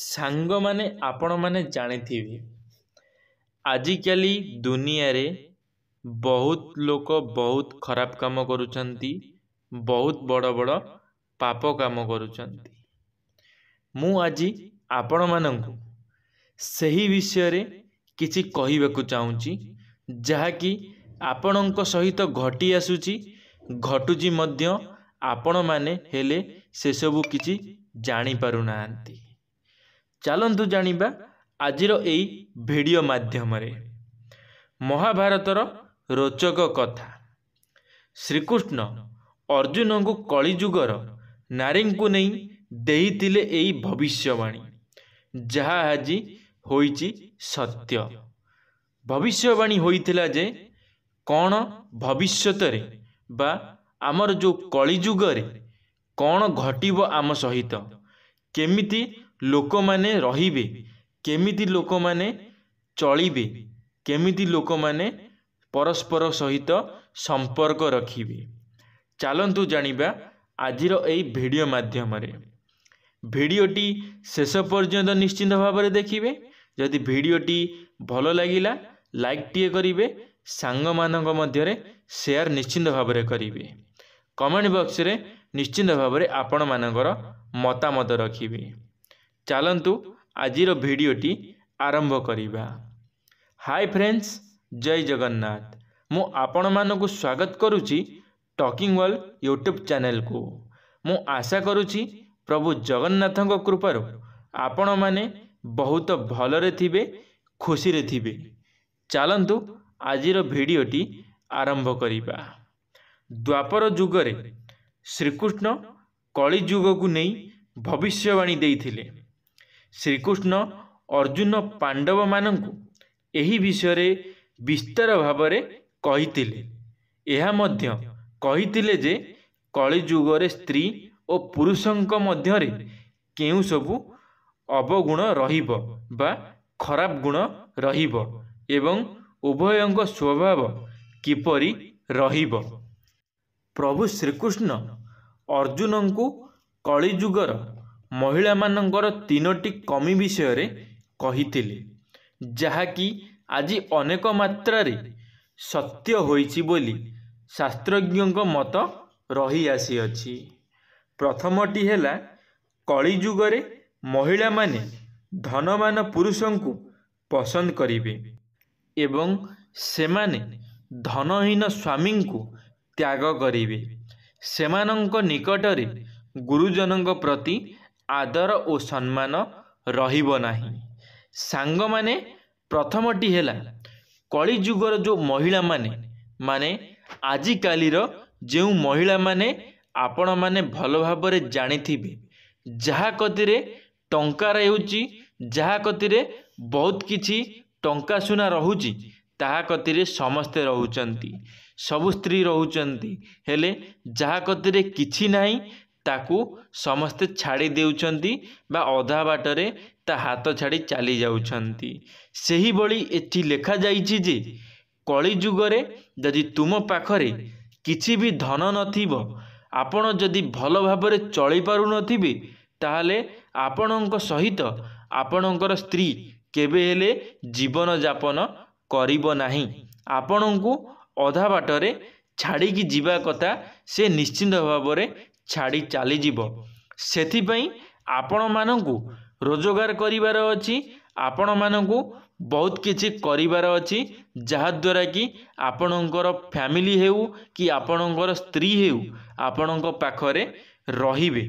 सांग माने आपण माने जानिथिबे आजिकाली दुनिया रे बहुत लोक बहुत खराब काम करुचंती, बहुत बड़ बड़ पाप काम करुचंती। मु आजी आपण मानंकु सही विषय रे किछि कहिबाकु चाहूची, जहाँकि आपणक सहित घटी आसुची, घटुची मध्य आपण माने हेले से सबु किछि जानि पारु नाहंती। चलंतु जानिबा आजिर एई वीडियो माध्यम रे महाभारतर रोचक कथा। श्रीकृष्ण अर्जुन को कलिजुगर नारी को नहीं देइतिले एई भविष्यवाणी, जहा आज होइची सत्य। भविष्यवाणी होइतिला जे कौन भविष्यत रे बा आमर जो कलिजुगर कौन घटिबो आम सहित, केमिति लोक माने रहिबे, केमिति लोक माने चलिबे, केमिति लोक माने परस्पर सहित संपर्क रखिबे। चलंतु जानिबा आजिर एई वीडियो माध्यम रे। वीडियोटी शेष पर्यंत निश्चिंत भाव में देखिए। जदि वीडियोटी भल लगिला लाइक टीए करिवे, सांग मानक मध्यरे शेयर निश्चिंत भाव में करिवे। कमेंट बॉक्स रे निश्चिंत भाव में आपण मानकर मतामत रखिवे। चलंतु आजिर वीडियोटी आरंभ करिबा। हाय फ्रेंड्स, जय जगन्नाथ। मु आपण मानकु स्वागत करुची टॉकिंग वर्ल्ड यूट्यूब चैनल को। मु आशा करुची प्रभु जगन्नाथक कृपारु आपण माने बहुत भलरे थिबे, खुशी रे थिबे। चलंतु आजिर वीडियोटी आरंभ करिबा। द्वापर जुगरे श्रीकृष्ण कलि जुग को नहीं भविष्यवाणी देइथिले। श्रीकृष्ण अर्जुन पांडव मानंकु एही विषय विस्तार भाव में कहितिले। एहा मध्य कहितिले जे कलि जुगरे स्त्री और पुरुषंक मध्यरे केउ सबु अवगुण रहिबो बा खराब गुण रहिबो एवं उभयंक स्वभाव किपरि रहिबो। प्रभु श्रीकृष्ण अर्जुन को कलि जुगर महिला मानंकर तीनोटी कमी विषय रे कहितिले, जहाँकि आज अनेक मात्रा रे सत्य होइछि बोली शास्त्रज्ञ मत रही आसी अछि। प्रथमटी हेला कलि जुगरे महिला माने धनवान पुरुषों को पसंद करिवे एवं सेमाने धनहीन स्वामी को त्याग करिवे। सेमानंक निकटरे गुरुजनंक प्रति आदर और सम्मान रहिबो नाही। सांग माने प्रथमटी हेला कलि जुगर जो महिला माने आजिकालीर जो महिला माने आपण माने भल भाव में जानिथिबे, जहा कतिरे टंका रहउची, जहा कतिरे बहुत किछि टंका सुना रहुची, ताहा कतिरे समस्ते रहुचंती, सबु स्त्री रहुचंती। हेले जहा कतिरे किछि नाही ताकू समस्ते छाड़ी देउचंती बा अधा बाटरे ता हाथ छाड़ी चली जाउचंती। सेही बड़ी एठी लेखा जाइछि जे कलि जुगरे जदि तुम पाखरे किछि भी धन नथिबो, आपण जदि भल भाबरे चली पारु नथिबे, ताहाले आपणक सहित आपणकर स्त्री केबे हेले जीवन यापन करिबो नाही। आपणकु अधा बाटरे छाड़ी की जीवा कथा से निश्चिंत भाव में छाड़ी चली जीवो। सेथिपई आपण मानंकु रोजगार करिवार अछि, आपण मानंकु बहुत किछि करिवार अछि, जहा द्वारा कि आपणकर फैमिली हेउ कि आपणकर स्त्री हेउ आपणक पाखरे रहिबे।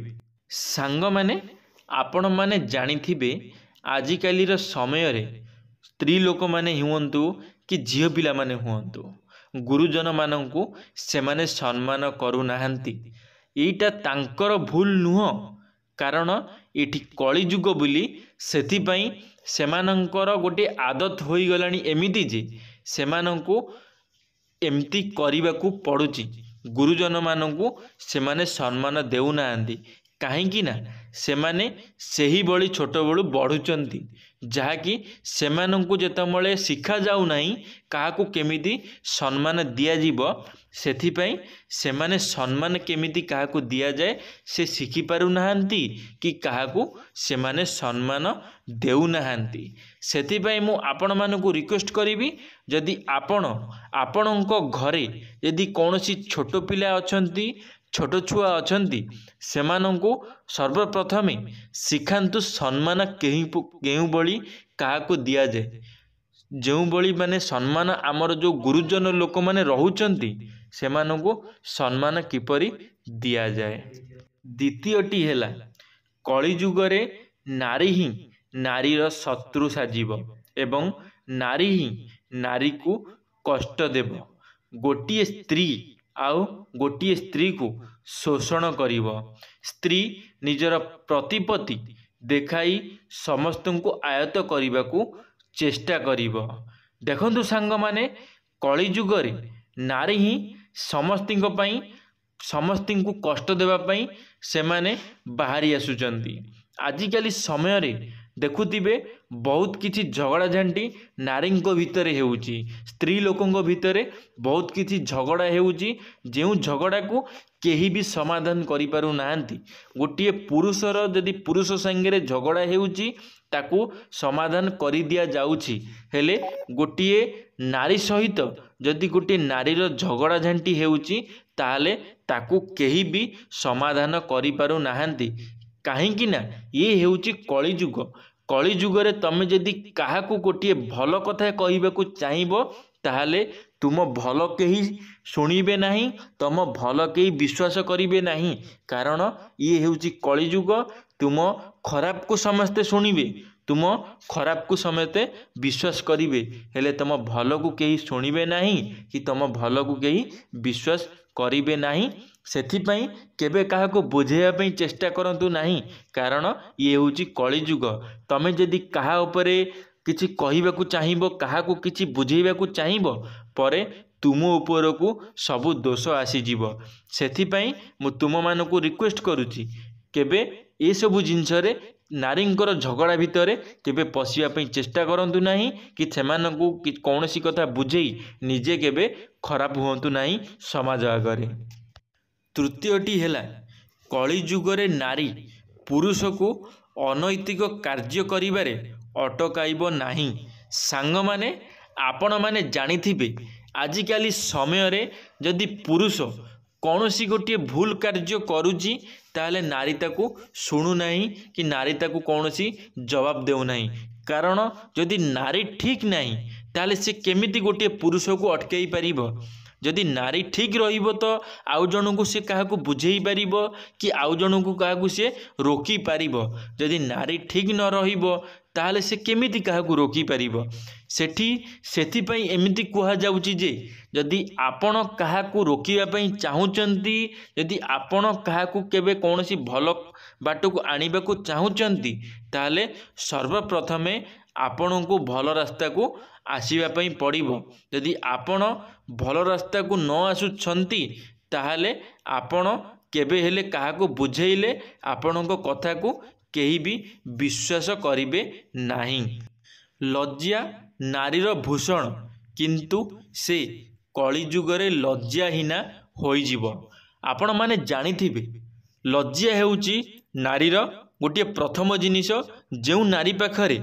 सांग माने आपण माने जानिथिबे आजिकालीर समय रे स्त्री लोक माने हुअन्तु कि झियो पिला माने हुअन्तु, गुरुजन मानंकु सेमाने सम्मान करू नाहंती। एटा तांकर भूल नुह, कारण एठी कलि जुग बोली सेथिपई सेमानंकर गोटे आदत होई गलानी एमिति जे सेमानंकु एमती करिबाकू पड़ुची। गुरुजन मानंकु सेमाने सम्मान देउ नाहंती, काहेकि ना सेमाने सेही बड़ी छोट बड़ू बढ़ुचंती। ଯାହାକି ସେମାନଙ୍କୁ ଯେତେବେଳେ ଶିଖାଯାଉ ନାହିଁ କାହାକୁ କେମିତି ସମ୍ମାନ ଦିଆଯିବ, ସେଥିପାଇଁ ସେମାନେ ସମ୍ମାନ କେମିତି କାହାକୁ ଦିଆଯାଏ ସେ ଶିଖିପାରୁନାହାନ୍ତି କି କାହାକୁ ସେମାନେ ସମ୍ମାନ ଦେଉନାହାନ୍ତି। ସେଥିପାଇଁ ମୁଁ ଆପଣମାନଙ୍କୁ ରିକ୍ୱେଷ୍ଟ କରିବି, ଯଦି ଆପଣଙ୍କ ଘରେ ଯଦି କୌଣସି ଛୋଟ ପିଲା ଅଛନ୍ତି, ଛୋଟ ଛୁଆ ଅଛନ୍ତି, ସେମାନଙ୍କୁ ସର୍ବପ୍ରଥମେ ଶିଖାନ୍ତୁ ସମ୍ମାନ କେଉଁଭଳି କାହାକୁ ଦିଆଯାଏ। ଯେଉଁଭଳି ମାନେ ସମ୍ମାନ ଆମର ଯେଉଁ ଗୁରୁଜନ ଲୋକମାନେ ରହୁଛନ୍ତି ସେମାନଙ୍କୁ ସମ୍ମାନ କିପରି ଦିଆଯାଏ। ଦ୍ୱିତୀୟଟି ହେଲା, କଳିଯୁଗରେ ନାରୀ ହିଁ ନାରୀର ଶତ୍ରୁ ସାଜିବ ଏବଂ ନାରୀ ହିଁ ନାରୀକୁ କଷ୍ଟ ଦେବ। ଗୋଟିଏ ସ୍ତ୍ରୀ ଆଉ ଗୋଟିଏ ସ୍ତ୍ରୀକୁ ଶୋଷଣ କରିବ। ସ୍ତ୍ରୀ ନିଜର ପ୍ରତିପତ୍ତି ଦେଖାଇ ସମସ୍ତଙ୍କୁ ଆୟତ୍ତ କରିବାକୁ ଚେଷ୍ଟା କରିବ। ଦେଖନ୍ତୁ ସାଙ୍ଗମାନେ, କଳିଯୁଗରେ ନାରୀ ହିଁ ସମସ୍ତଙ୍କ ପାଇଁ, ସମସ୍ତଙ୍କୁ କଷ୍ଟ ଦେବା ପାଇଁ ସେମାନେ ବାହାରି ଆସୁଛନ୍ତି। ଆଜିକାଲି ସମୟରେ ଦେଖୁଥିବେ ବହୁତ କିଛି ଝଗଡ଼ାଝାଣ୍ଟି ନାରୀଙ୍କ ଭିତରେ ହେଉଛି, ସ୍ତ୍ରୀ ଲୋକଙ୍କ ଭିତରେ ବହୁତ କିଛି ଝଗଡ଼ା ହେଉଛି, ଯେଉଁ ଝଗଡ଼ାକୁ କେହି ବି ସମାଧାନ କରିପାରୁନାହାନ୍ତି। ଗୋଟିଏ ପୁରୁଷର ଯଦି ପୁରୁଷ ସାଙ୍ଗରେ ଝଗଡ଼ା ହେଉଛି ତାକୁ ସମାଧାନ କରିଦିଆଯାଉଛି, ହେଲେ ଗୋଟିଏ ନାରୀ ସହିତ ଯଦି ଗୋଟିଏ ନାରୀର ଝଗଡ଼ାଝାଣ୍ଟି ହେଉଛି ତାହେଲେ ତାକୁ କେହି ବି ସମାଧାନ କରିପାରୁନାହାନ୍ତି। କାହିଁକି ନା ଇଏ ହେଉଛି କଳିଯୁଗ। କଳିଯୁଗରେ ତମେ ଯଦି କାହାକୁ ଗୋଟିଏ ଭଲ କଥା କହିବାକୁ ଚାହିଁବ ତାହେଲେ ତୁମ ଭଲ କେହି ଶୁଣିବେ ନାହିଁ, ତୁମ ଭଲ କେହି ବିଶ୍ୱାସ କରିବେ ନାହିଁ। କାରଣ ଇଏ ହେଉଛି କଳିଯୁଗ। ତୁମ ଖରାପକୁ ସମସ୍ତେ ଶୁଣିବେ, ତୁମ ଖରାପକୁ ସମସ୍ତେ ବିଶ୍ୱାସ କରିବେ, ହେଲେ ତୁମ ଭଲକୁ କେହି ଶୁଣିବେ ନାହିଁ କି ତୁମ ଭଲକୁ କେହି ବିଶ୍ୱାସ କରିବେ ନାହିଁ। ସେଥିପାଇଁ କେବେ କାହାକୁ ବୁଝେଇବା ପାଇଁ ଚେଷ୍ଟା କରନ୍ତୁ ନାହିଁ, କାରଣ ଇଏ ହେଉଛି କଳିଯୁଗ। ତମେ ଯଦି କାହା ଉପରେ କିଛି କହିବାକୁ ଚାହିଁବ, କାହାକୁ କିଛି ବୁଝେଇବାକୁ ଚାହିଁବ, ପରେ ତୁମ ଉପରକୁ ସବୁ ଦୋଷ ଆସିଯିବ। ସେଥିପାଇଁ ମୁଁ ତୁମମାନଙ୍କୁ ରିକ୍ୱେଷ୍ଟ କରୁଛି, କେବେ ଏସବୁ ଜିନିଷରେ ନାରୀଙ୍କର ଝଗଡ଼ା ଭିତରେ କେବେ ପଶିବା ପାଇଁ ଚେଷ୍ଟା କରନ୍ତୁ ନାହିଁ, କି ସେମାନଙ୍କୁ କୌଣସି କଥା ବୁଝେଇ ନିଜେ କେବେ ଖରାପ ହୁଅନ୍ତୁ ନାହିଁ ସମାଜ ଆଗରେ। ତୃତୀୟଟି ହେଲା, କଳିଯୁଗରେ ନାରୀ ପୁରୁଷକୁ ଅନୈତିକ କାର୍ଯ୍ୟ କରିବାରେ ଅଟକାଇବ ନାହିଁ। ସାଙ୍ଗମାନେ, ଆପଣମାନେ ଜାଣିଥିବେ ଆଜିକାଲି ସମୟରେ ଯଦି ପୁରୁଷ କୌଣସି ଗୋଟିଏ ଭୁଲ କାର୍ଯ୍ୟ କରୁଛି ତାହେଲେ ନାରୀ ତାକୁ ଶୁଣୁନାହିଁ କି ନାରୀ ତାକୁ କୌଣସି ଜବାବ ଦେଉନାହିଁ। କାରଣ ଯଦି ନାରୀ ଠିକ୍ ନାହିଁ ତାହେଲେ ସେ କେମିତି ଗୋଟିଏ ପୁରୁଷକୁ ଅଟକାଇ ପାରିବ? ଯଦି ନାରୀ ଠିକ୍ ରହିବ ତ ଆଉ ଜଣଙ୍କୁ ସେ କାହାକୁ ବୁଝେଇ ପାରିବ କି ଆଉ ଜଣଙ୍କୁ କାହାକୁ ସେ ରୋକିପାରିବ। ଯଦି ନାରୀ ଠିକ୍ ନ ରହିବ ତାହେଲେ ସେ କେମିତି କାହାକୁ ରୋକିପାରିବ? ସେଥିପାଇଁ ଏମିତି କୁହାଯାଉଛି ଯେ ଯଦି ଆପଣ କାହାକୁ ରୋକିବା ପାଇଁ ଚାହୁଁଛନ୍ତି, ଯଦି ଆପଣ କାହାକୁ କେବେ କୌଣସି ଭଲ ବାଟକୁ ଆଣିବାକୁ ଚାହୁଁଛନ୍ତି, ତାହେଲେ ସର୍ବପ୍ରଥମେ ଆପଣଙ୍କୁ ଭଲ ରାସ୍ତାକୁ ଆସିବା ପାଇଁ ପଡ଼ିବ। ଯଦି ଆପଣ ଭଲ ରାସ୍ତାକୁ ନ ଆସୁଛନ୍ତି ତାହେଲେ ଆପଣ କେବେ ହେଲେ କାହାକୁ ବୁଝେଇଲେ ଆପଣଙ୍କ କଥାକୁ କେହି ବି ବିଶ୍ୱାସ କରିବେ ନାହିଁ। ଲଜ୍ଜା ନାରୀର ଭୂଷଣ, କିନ୍ତୁ ସେ କଳିଯୁଗରେ ଲଜ୍ଜାହୀନା ହୋଇଯିବ। ଆପଣମାନେ ଜାଣିଥିବେ ଲଜ୍ଜା ହେଉଛି ନାରୀର ଗୋଟିଏ ପ୍ରଥମ ଜିନିଷ। ଯେଉଁ ନାରୀ ପାଖରେ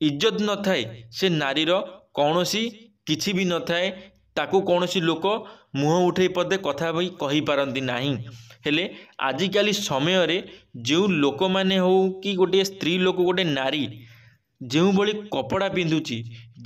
ଇଜ୍ଜତ ନଥାଏ ସେ ନାରୀର କୌଣସି କିଛି ବି ନଥାଏ, ତାକୁ କୌଣସି ଲୋକ ମୁହଁ ଉଠେଇ ପଦେ କଥା ବି କହିପାରନ୍ତି ନାହିଁ। ହେଲେ ଆଜିକାଲି ସମୟରେ ଯେଉଁ ଲୋକମାନେ ହେଉ କି ଗୋଟିଏ ସ୍ତ୍ରୀ ଲୋକ, ଗୋଟିଏ ନାରୀ ଯେଉଁଭଳି କପଡ଼ା ପିନ୍ଧୁଛି,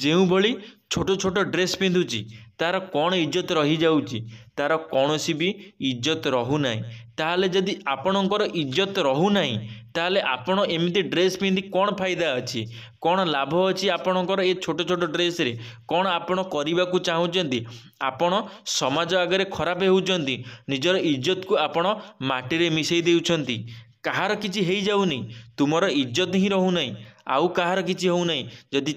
ଯେଉଁଭଳି ଛୋଟ ଛୋଟ ଡ୍ରେସ୍ ପିନ୍ଧୁଛି, ତା'ର କ'ଣ ଇଜ୍ଜତ ରହିଯାଉଛି? ତା'ର କୌଣସି ବି ଇଜ୍ଜତ ରହୁନାହିଁ। ତାହେଲେ ଯଦି ଆପଣଙ୍କର ଇଜ୍ଜତ ରହୁନାହିଁ ତାହେଲେ ଆପଣ ଏମିତି ଡ୍ରେସ୍ ପିନ୍ଧି କ'ଣ ଫାଇଦା ଅଛି? କ'ଣ ଲାଭ ଅଛି ଆପଣଙ୍କର ଏ ଛୋଟ ଛୋଟ ଡ୍ରେସ୍ରେ? କ'ଣ ଆପଣ କରିବାକୁ ଚାହୁଁଛନ୍ତି? ଆପଣ ସମାଜ ଆଗରେ ଖରାପ ହେଉଛନ୍ତି, ନିଜର ଇଜ୍ଜତକୁ ଆପଣ ମାଟିରେ ମିଶାଇ ଦେଉଛନ୍ତି। କାହାର କିଛି ହେଇଯାଉନି, ତୁମର ଇଜ୍ଜତ ହିଁ ରହୁନାହିଁ, ଆଉ କାହାର କିଛି ହେଉନାହିଁ। ଯଦି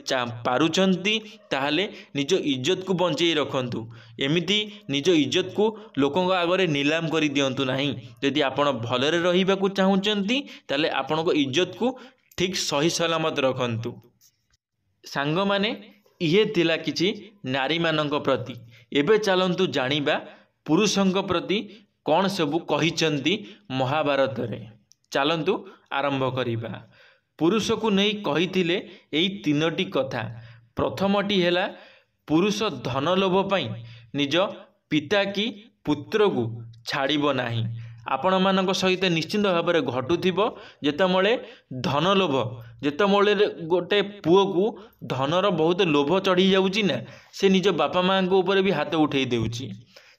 ପାରୁଛନ୍ତି ତାହେଲେ ନିଜ ଇଜ୍ଜତକୁ ବଞ୍ଚେଇ ରଖନ୍ତୁ। ଏମିତି ନିଜ ଇଜ୍ଜତକୁ ଲୋକଙ୍କ ଆଗରେ ନିଲାମ କରିଦିଅନ୍ତୁ ନାହିଁ। ଯଦି ଆପଣ ଭଲରେ ରହିବାକୁ ଚାହୁଁଛନ୍ତି ତାହେଲେ ଆପଣଙ୍କ ଇଜ୍ଜତକୁ ठीक सही सलामत रखंतु। सांग माने इहे थिला किछि नारी मानक प्रति। एबे चलंतु जानिबा पुरुषंक प्रति कौन सबु कहिचंती महाभारत रे। चलंतु आरंभ करिबा। पुरुष को नहीं कहिथिले एई तीनोटी कथा। प्रथमटी हेला पुरुष धन लोभ पई निज पिता की पुत्र को छाड़िब नाही। आपण मानक सहित निश्चिंत भाव में घटुथिबो जेतमळे धन लोभ, जेतमळे गोटे पुओ को धनर बहुत लोभ चढ़ी जाउची ना, से निज बापा माँ को ऊपर भी हाथ उठेई देउची।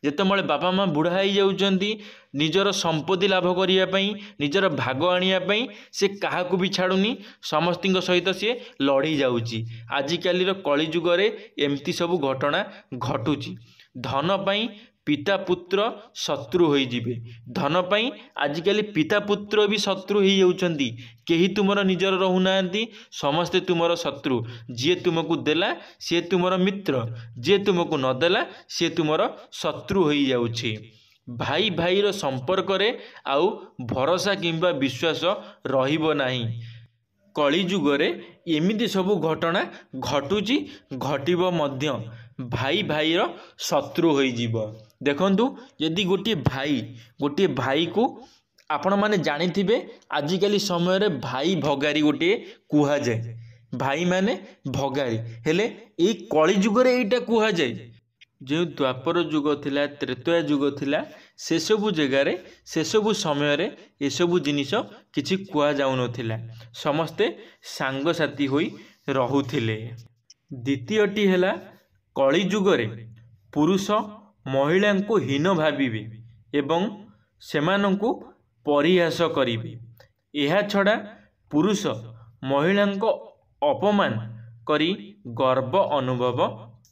जेतमळे बापा माँ बुढ़ा हो जाउचंती निजर संपत्ति लाभ करिया पई, निजर भाग आनिया पई से काहाकू भी छाड़ुनी, समस्तिंक सहित से लड़ी जाउची। आजिकालीर कली जुगरे एमती सबु घटना घटुची। धन पई पिता पुत्र शत्रु हो जिवे। धन पई आजिकाली पिता पुत्र भी शत्रु हो जाउचंती। केही तुमर निजर रहुनांती, समस्ते तुमर शत्रु। जे तुमको देला सी तुमर मित्र, जे तुमको न देला सी तुमर शत्रु हो जाउछि। भाई भाईर संपर्क रे आउ भरोसा किंबा विश्वास रहिबो नाही। कली जुगरे एमिति सबु घटना घटुची, घटिबो मध्य। भाई भाईर शत्रु हो जिवो। देखंतु यदि गोटे भाई को आपण माने जानिथिबे आजिकाली समय रे भाई भगारी गोटे कुहा जाए। भाई माने भगारी हेले एई कली जुगरे एइटा कुहा जाए। जो द्वापर जुग थिला, त्रेतया जुग थिला, से सबु जगार से सबु समय रे ए सबु जिनिस किछि कुआ जाउ नथिला। समस्ते सांग साथी होई रहुथिले। द्वितीयटी हेला कली जुगरे पुरुष महिला को हीन भाविबे एवं सेमानंकु परिहास करिबे। एहा छड़ा पुरुष महिला को अपमान करी गर्व अनुभव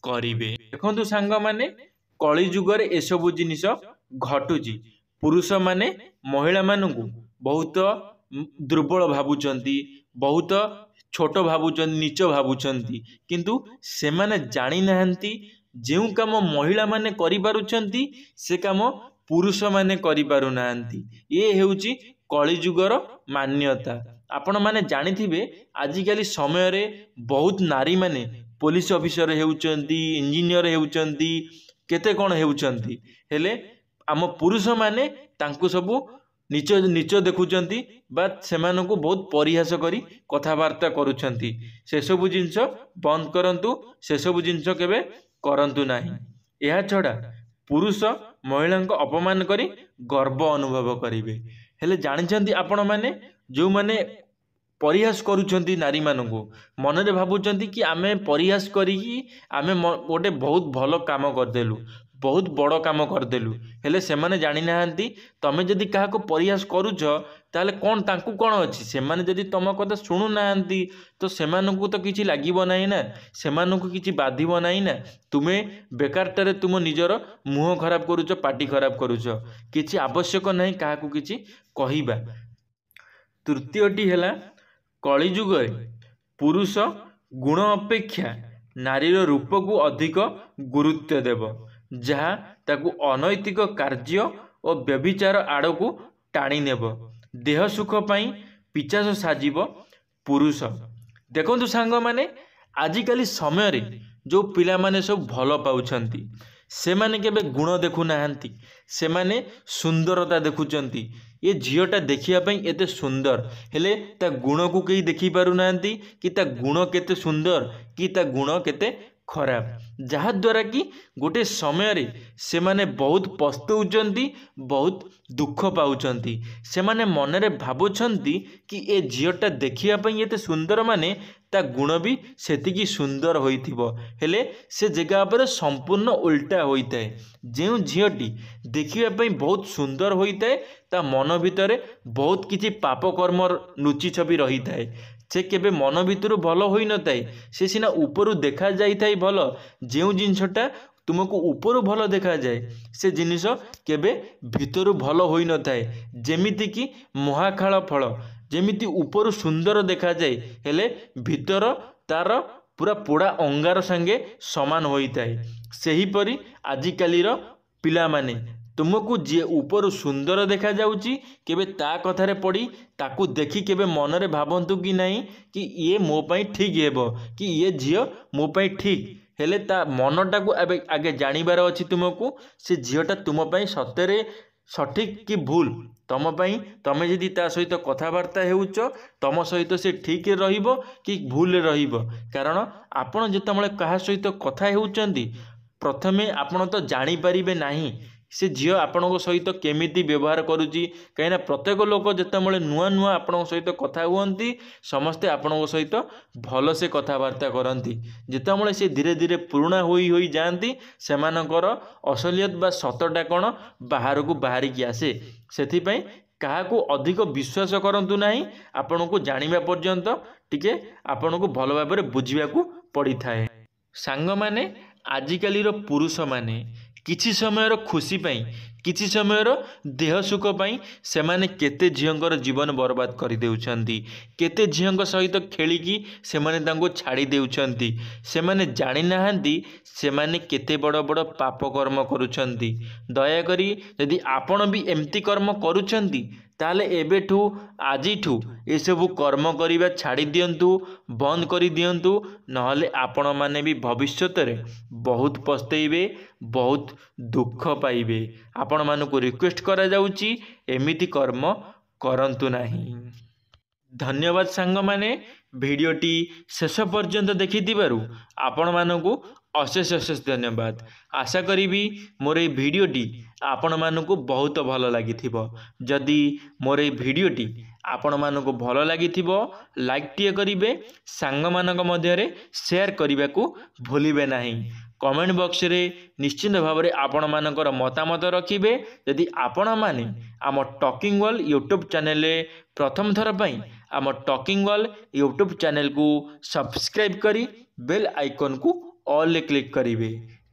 करिबे। देखंतु सांग माने कली जुगरे ए सबु जिनिस घटुची। पुरुष माने महिला मानकु बहुत दुर्बल भावुचंती, बहुत छोट भावुचंती, नीच भावुचंती। किंतु सेमाने जानि नाहंती जेउ काम महिला माने करि पारुचंती से काम पुरुष माने करि पारु नाहंती। ए हेउची कली जुगर मान्यता। आपण माने जानिथिबे आजिकाली समय रे बहुत नारी माने पुलिस ऑफिसर हेउचंती, इंजीनियर हेउचंती, केते कोन हेउचंती। हेले आम पुरुष माने तांको सबु नीच नीच देखुचंती बा सेमानंकु बहुत परिहास करी कथावार्ता करूचंती। से सबु जिंस बंद करंतु, से सबु जिंस केबे करंतु नाही। एहा छड़ा पुरुष महिला को अपमान करी गर्व अनुभव करिवे। हेले जानिचंती आपण माने जो माने परिहास करूचंती नारी मानकु मनरे भाबुचंती कि आमे परिहास करी आमे गोटे बहुत भलो काम करदेलु, बहुत बड़ काम करदेलु। हेले सेमाने जानि नाहंती तमे जदि काहाको परिहास करूछ ताले कोन तांकु कोन अछि। सेमाने जदि तम कथा सुनु नाहंती तो सेमानकु तो किछि लागिबो नाही ना, सेमानकु किछि बाधिबो नाही ना। तुमे बेकारटारे तुम निजर मुह खराब करूछ, पाटी खराब करूछ। किछि आवश्यक नाही काहाकु किछि कहिबा। तृतीयटी हेला कली जुगरे पुरुष गुण अपेक्षा नारीर रूप को अधिक गुरुत्व देव, जहा ताकू अनैतिक कार्य और व्यभिचार आड़ को टाणी नेब। देह सुख पाई पिचास साजिब पुरुष। देखंतु सांग माने आजिकाली समय रे जो पिला माने सब भल पाउछंती से माने केबे गुण देखु नाहंती, से माने सुंदरता देखुचंती। ये झीटा देखिया पई एते सुंदर हेले ता गुण को कई देखि पारु नाहंती कि ता गुण केते सुंदर कि ता गुण केते खराब। जहा द्वारा कि गोटे समय रे से माने बहुत पस्तौचंती, बहुत दुख पाउचंती। से माने मनरे भाबुछंती कि ए झीटा देखिया पई एते सुंदर माने ता गुण भी सेतिकी सुंदर होइथिबो। हेले से जगह पर संपूर्ण उल्टा होइताए। जेउ झीटी देखिया पई बहुत सुंदर होइताए ता मन भितरे बहुत किछि पाप कर्म लुचि छवि रही थाए। से केबे मन भितर भल होई न थाए, से सिना ऊपर देखा जाई थाए भल। जेउ जिनसटा तुमको ऊपर भल देखा जाए से जिनिस केबे भितर भल होई न थाए। जेमिति कि महाखाल फल जेमिति ऊपर सुंदर देखा जाए हेले भितर तार पूरा पोड़ा अंगार संगे समान होई थाए। सेही परी आजिकालीर पिला माने तुमको जी ऊपर सुंदर देखा जाउची केबे ता कथारे पड़ी ताकू देखी केबे मनरे भावंतु कि नहीं कि ये मो पाई ठीक हेबो कि ये झियो मो पाई ठीक हेले ता मनटा को आगे जानिबार अछि तुमको से झियोटा तुम पाई सतेरे सठिक कि भूल तुम पाई तमे जदि ता सहित कथबार्ता हेउच तुम सहित से ठीक रहिबो कि भूल रहिबो कारण आपण जेतमळे कहा सहित कथा हेउचंदी प्रथमे आपण तो जानी परिबे नाही से झील आपण सहित केमिति व्यवहार करुच्ची कहीं प्रत्येक लोक जितेबाला नुआ नुआ आपण सहित कथा हुअंती समस्ते आपण सहित भल से कथबार्ता करती जितेबाला से धीरे धीरे पुराणा होई जाती सेमानकर असलियत बा सतटा कौन बाहर को बाहरिकी आसे से क्या अधिक विश्वास करंतु नहीं आपण को जानिबा पर्यंत टिके आपण को भल भाव बुझा पड़ी थाए। सांग माने आजिकालीर पुरुष माने किछि समयर खुशी पाई किछि समयर देह सुख पाई सेमाने केते झींकर जीवन बर्बाद कर देउछंती केते झींक सहित खेलिकी सेमाने तांको छाड़ी देउछंती सेमाने जानि नाहंती सेमाने केते बड़ बड़ पाप कर्म करुछंती। दया करी यदि आपण भी एमती कर्म करुछंती ताले एबेठू आजिठू ये सबु कर्म करिबा छाड़ी दियंतु बंद करी दियंतु नहले आपण माने भी भविष्यत रे बहुत पछतेइबे बहुत दुख पाइबे। आपण मानकु रिक्वेस्ट करा जाउची एमिति कर्म करंतु नाही। धन्यवाद सांग माने भिडियोटी शेष पर्यंत देखिथिबारु आपण मानकु अशेष अशेष धन्यवाद। आशा करी मोर ये भिडियोटी आपण मानकु बहुत भल लागिथिबो। जदि मोर ये भिडियोटी आपण मानकु भल लागिथिबो लाइक टिए करिवे सांग मानक मध्यरे शेयर करने को भूलिबे नाही। कमेंट बॉक्स रे निश्चित भाव में आपण मानकर मतामत रखिबे। यदि आपण माने आम टॉकिंग वर्ल्ड यूट्यूब चैनल रे प्रथम थर पई आम टॉकिंग वर्ल्ड यूट्यूब चैनल को सब्सक्राइब करी बेल आइकन को ऑल क्लिक करिवे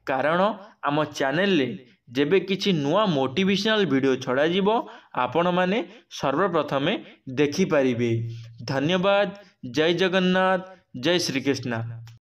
कारण आम चैनल रे जेबे किछि नुआ मोटिवेशनल वीडियो छड़ा जिवो आपण माने सर्वप्रथमे देखि पारिबे। धन्यवाद। जय जगन्नाथ। जय श्री कृष्ण।